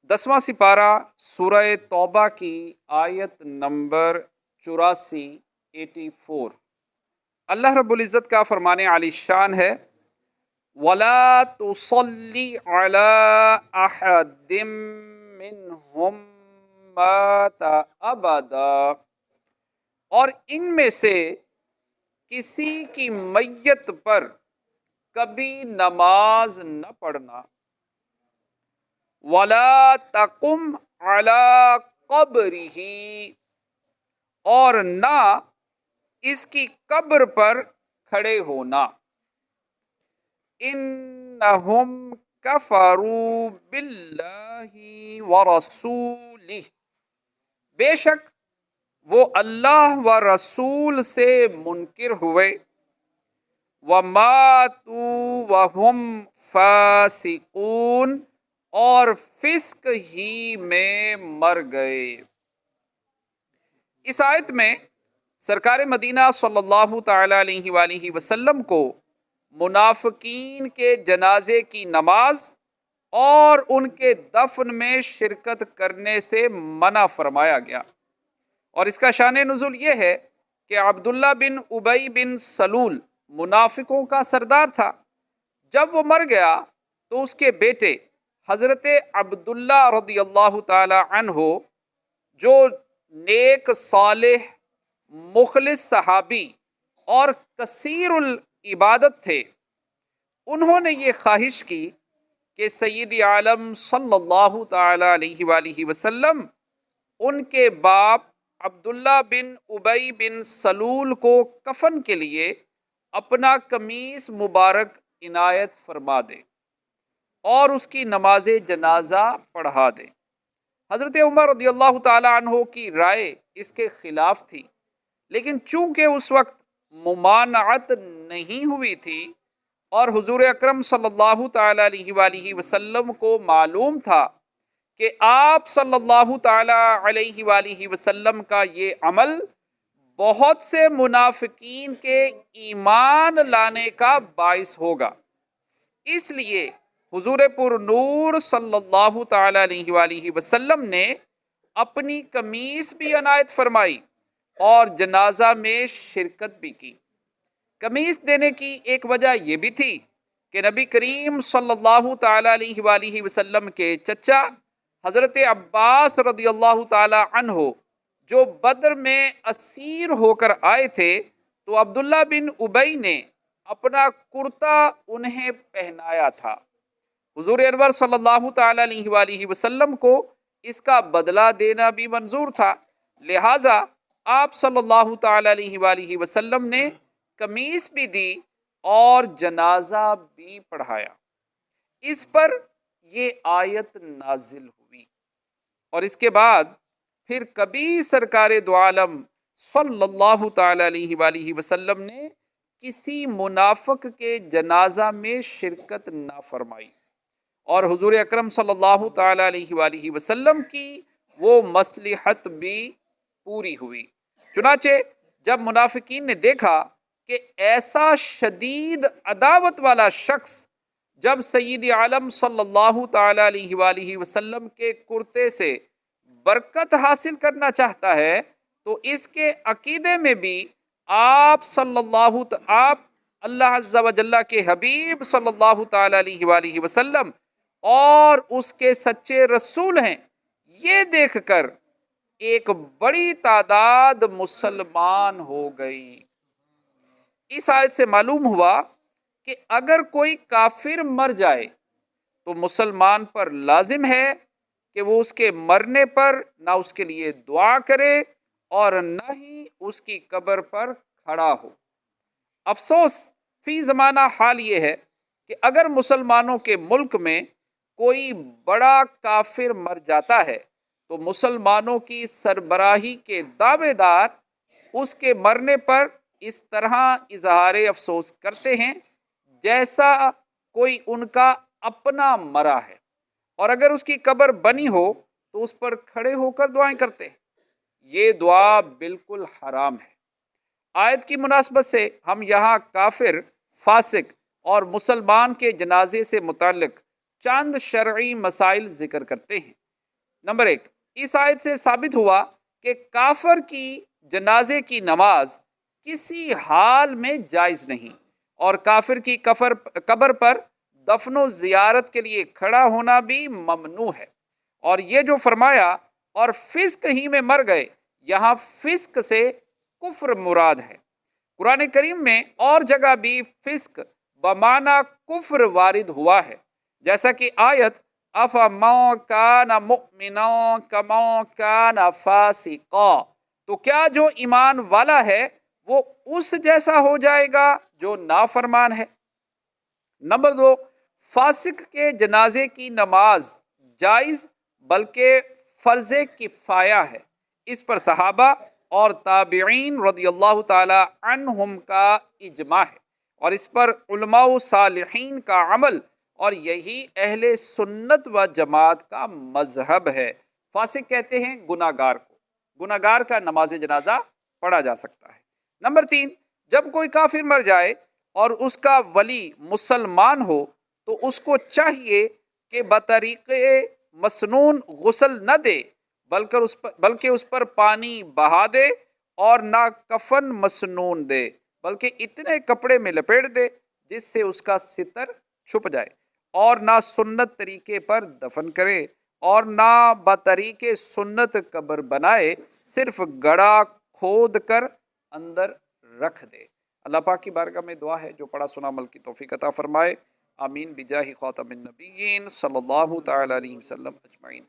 10واں سپارہ سورہ توبہ کی آیت نمبر 84 84۔ اللہ رب العزت کا فرمان عالی شان ہے، وَلَا تُصَلِّ عَلَىٰ أَحَدٍ مِّنْهُمْ مَاتَ أَبَدًا، اور ان میں سے کسی کی میت پر کبھی نماز نہ پڑھنا، وَلَا تَقُمْ عَلَىٰ قَبْرِهِ، اور نہ اس کی قبر پر کھڑے ہونا، اِنَّهُمْ كَفَرُوا بِاللَّهِ وَرَسُولِهِ، بے شک وہ اللہ و رسول سے منکر ہوئے، وَمَاتُوا وَهُمْ فَاسِقُونَ، اور فسق ہی میں مر گئے۔ اس آیت میں سرکار مدینہ صلی اللہ تعالی علیہ وآلہ وسلم کو منافقین کے جنازے کی نماز اور ان کے دفن میں شرکت کرنے سے منع فرمایا گیا، اور اس کا شان نزول یہ ہے کہ عبداللہ بن ابی بن سلول منافقوں کا سردار تھا۔ جب وہ مر گیا تو اس کے بیٹے حضرت عبداللہ رضی اللہ تعالی عنہ، جو نیک صالح مخلص صحابی اور کثیر العبادت تھے، انہوں نے یہ خواہش کی کہ سید عالم صلی اللہ تعالی علیہ وآلہ وسلم ان کے باپ عبداللہ بن ابی بن سلول کو کفن کے لیے اپنا قمیص مبارک عنایت فرما دے اور اس کی نماز جنازہ پڑھا دے۔ حضرت عمر رضی اللہ تعالی عنہ کی رائے اس کے خلاف تھی، لیکن چونکہ اس وقت ممانعت نہیں ہوئی تھی اور حضور اکرم صلی اللہ تعالی علیہ وآلہ وسلم کو معلوم تھا کہ آپ صلی اللہ تعالی علیہ وآلہ وسلم کا یہ عمل بہت سے منافقین کے ایمان لانے کا باعث ہوگا، اس لیے حضور پر نور صلی اللہ تعالی علیہ وآلہ وسلم نے اپنی قمیص بھی عنایت فرمائی اور جنازہ میں شرکت بھی کی۔ قمیص دینے کی ایک وجہ یہ بھی تھی کہ نبی کریم صلی اللہ تعالی علیہ وآلہ وسلم کے چچا حضرت عباس رضی اللہ تعالی عنہ جو بدر میں اسیر ہو کر آئے تھے، تو عبداللہ بن ابی نے اپنا کرتا انہیں پہنایا تھا۔ حضور انور صلی اللہ تعالی علیہ وآلہ وسلم کو اس کا بدلہ دینا بھی منظور تھا، لہٰذا آپ صلی اللہ تعالی علیہ وآلہ وسلم نے قمیص بھی دی اور جنازہ بھی پڑھایا۔ اس پر یہ آیت نازل ہوئی، اور اس کے بعد پھر کبھی سرکار دو عالم صلی اللہ تعالی علیہ وآلہ وسلم نے کسی منافق کے جنازہ میں شرکت نہ فرمائی، اور حضور اکرم صلی اللہ تعالی علیہ وآلہ وسلم کی وہ مصلحت بھی پوری ہوئی۔ چنانچہ جب منافقین نے دیکھا کہ ایسا شدید عداوت والا شخص جب سید عالم صلی اللہ تعالی علیہ وآلہ وسلم کے کرتے سے برکت حاصل کرنا چاہتا ہے، تو اس کے عقیدے میں بھی آپ اللہ عز و جل کے حبیب صلی اللہ تعالی علیہ وآلہ وسلم اور اس کے سچے رسول ہیں، یہ دیکھ کر ایک بڑی تعداد مسلمان ہو گئی۔ اس آیت سے معلوم ہوا کہ اگر کوئی کافر مر جائے تو مسلمان پر لازم ہے کہ وہ اس کے مرنے پر نہ اس کے لیے دعا کرے اور نہ ہی اس کی قبر پر کھڑا ہو۔ افسوس فی زمانہ حال یہ ہے کہ اگر مسلمانوں کے ملک میں کوئی بڑا کافر مر جاتا ہے تو مسلمانوں کی سربراہی کے دعوے دار اس کے مرنے پر اس طرح اظہار افسوس کرتے ہیں جیسا کوئی ان کا اپنا مرا ہے، اور اگر اس کی قبر بنی ہو تو اس پر کھڑے ہو کر دعائیں کرتے ہیں۔ یہ دعا بالکل حرام ہے۔ آیت کی مناسبت سے ہم یہاں کافر، فاسق اور مسلمان کے جنازے سے متعلق چند شرعی مسائل ذکر کرتے ہیں۔ نمبر ایک، اس آیت سے ثابت ہوا کہ کافر کی جنازے کی نماز کسی حال میں جائز نہیں، اور کافر کی قبر پر دفن و زیارت کے لیے کھڑا ہونا بھی ممنوع ہے۔ اور یہ جو فرمایا اور فسق ہی میں مر گئے، یہاں فسق سے کفر مراد ہے۔ قرآن کریم میں اور جگہ بھی فسق بمعنی کفر وارد ہوا ہے، جیسا کہ آیت افمن کان مؤمنا کمن کان فاسقا، تو کیا جو ایمان والا ہے وہ اس جیسا ہو جائے گا جو نافرمان ہے۔ نمبر دو، فاسق کے جنازے کی نماز جائز بلکہ فرض کفایہ ہے، اس پر صحابہ اور تابعین رضی اللہ تعالی عنہم کا اجماع ہے، اور اس پر علماء صالحین کا عمل، اور یہی اہل سنت و جماعت کا مذہب ہے۔ فاسق کہتے ہیں گناہگار کو، گناہگار کا نماز جنازہ پڑھا جا سکتا ہے۔ نمبر تین، جب کوئی کافر مر جائے اور اس کا ولی مسلمان ہو تو اس کو چاہیے کہ بطریق مسنون غسل نہ دے، بلکہ اس پر پانی بہا دے، اور نہ کفن مسنون دے بلکہ اتنے کپڑے میں لپیٹ دے جس سے اس کا ستر چھپ جائے، اور نہ سنت طریقے پر دفن کرے اور نہ بطریق سنت قبر بنائے، صرف گڑھا کھود کر اندر رکھ دے۔ اللہ پاک کی بارگاہ میں دعا ہے جو پڑھا سنا عمل کی توفیق عطا فرمائے، آمین بجاہ خاتم النبیین صلی اللہ تعالی علیہ وسلم اجمعین۔